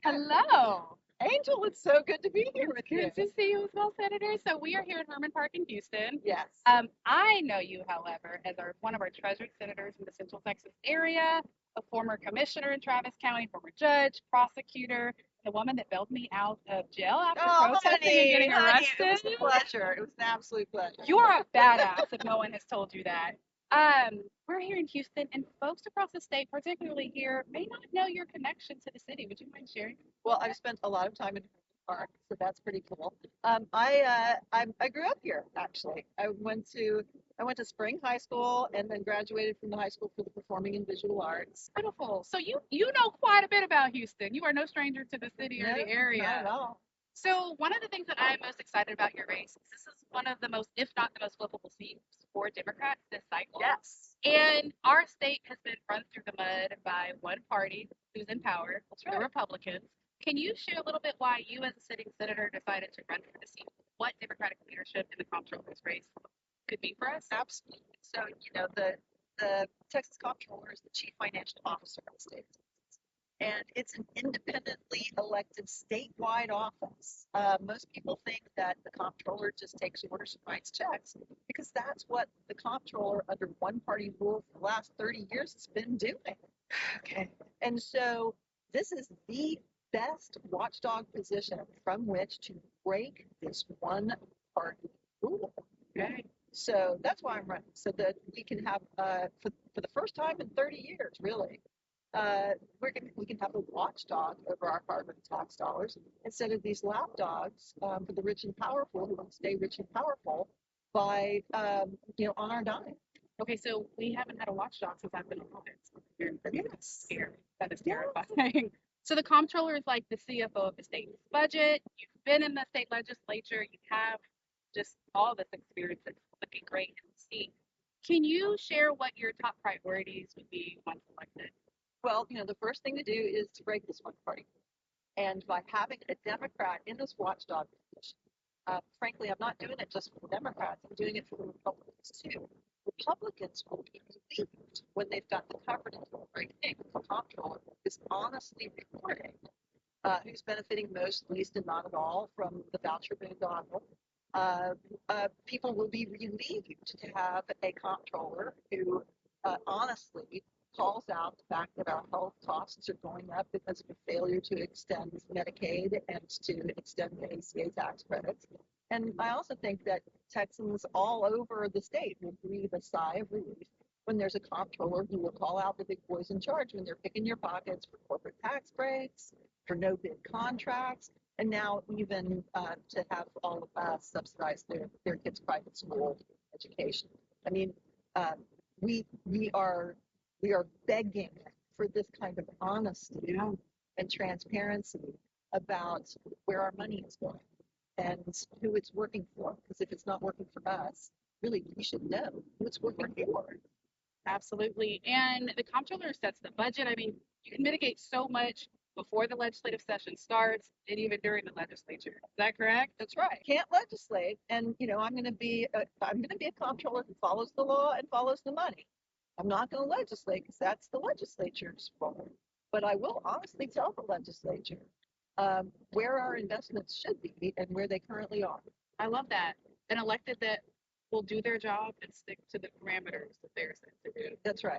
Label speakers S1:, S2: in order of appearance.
S1: Hello.
S2: Angel, it's so good to be here with you.
S1: Good to see you as well, Senator. So we are here in Herman Park in Houston.
S2: Yes.
S1: I know you, however, as one of our treasured senators from the Central Texas area, a former commissioner in Travis County, former judge, prosecutor, the woman that bailed me out of jail after
S2: Oh,
S1: protesting and
S2: honey,
S1: getting
S2: honey, it
S1: arrested.
S2: was a pleasure. It was an absolute pleasure.
S1: You are a badass if no one has told you that. We're here in Houston, and folks across the state, particularly here, may not know your connection to the city. Would you mind sharing?
S2: Well, I've spent a lot of time in Herndon Park, so that's pretty cool. I grew up here actually. I went to Spring High School and then graduated from the high school for the performing and visual arts.
S1: Beautiful. So you know quite a bit about Houston. You are no stranger to the city or
S2: No,
S1: the
S2: not at
S1: area.
S2: all.
S1: So one of the things that I'm most excited about your race is this is one of the most, if not the most flippable seats for Democrats this cycle.
S2: Yes,
S1: And our state has been run through the mud by one party who's in power,
S2: that's
S1: the
S2: right.
S1: Republicans. Can you share a little bit why you, as a sitting senator, decided to run for the seat? What Democratic leadership in the comptroller's race could be for us?
S2: Absolutely. So, the Texas Comptroller is the chief financial officer of the state of Texas, and it's an independently elected statewide office. Most people think that the Comptroller just takes orders and writes checks because that's what the Comptroller under one party rule for the last 30 years has been doing.
S1: Okay.
S2: And so this is the best watchdog position from which to break this one party rule.
S1: Okay.
S2: So that's why I'm running, so that we can have, for the first time in 30 years, really, we can have a watchdog over our carbon tax dollars instead of these lapdogs for the rich and powerful who want to stay rich and powerful by, on our dime.
S1: Okay, so we haven't had a watchdog since I've been in office. That's
S2: Yes.
S1: scary. That is
S2: Yes.
S1: terrifying. So the comptroller is like the CFO of the state's budget. You've been in the state legislature. You have just all this experience that's looking great in the seat. Can you share what your top priorities would be once elected?
S2: Well, the first thing to do is to break this one party. And by having a Democrat in this watchdog position, frankly, I'm not doing it just for the Democrats. I'm doing it for the Republicans too. Republicans will be relieved when they've got the coverage of the right thing. The comptroller is honestly reporting who's benefiting most, least, and not at all from the voucher boondoggle. People will be relieved to have a comptroller who honestly calls out the fact that our health costs are going up because of a failure to extend Medicaid and to extend the ACA tax credits. And I also think that Texans all over the state will breathe a sigh of relief when there's a comptroller who will call out the big boys in charge when they're picking your pockets for corporate tax breaks, for no bid contracts, and now even to have all of us subsidize their kids' private school education. I mean, uh, we are begging for this kind of honesty and transparency about where our money is going and who it's working for. Because if it's not working for us, really, we should know who it's working for.
S1: Absolutely. And the comptroller sets the budget. I mean, you can mitigate so much before the legislative session starts and even during the legislature. Is that correct?
S2: That's right. Can't legislate, and I'm going to be a comptroller who follows the law and follows the money. I'm not going to legislate because that's the legislature's role. But I will honestly tell the legislature where our investments should be and where they currently are.
S1: I love that. An elected that will do their job and stick to the parameters that they're set to do.
S2: That's right.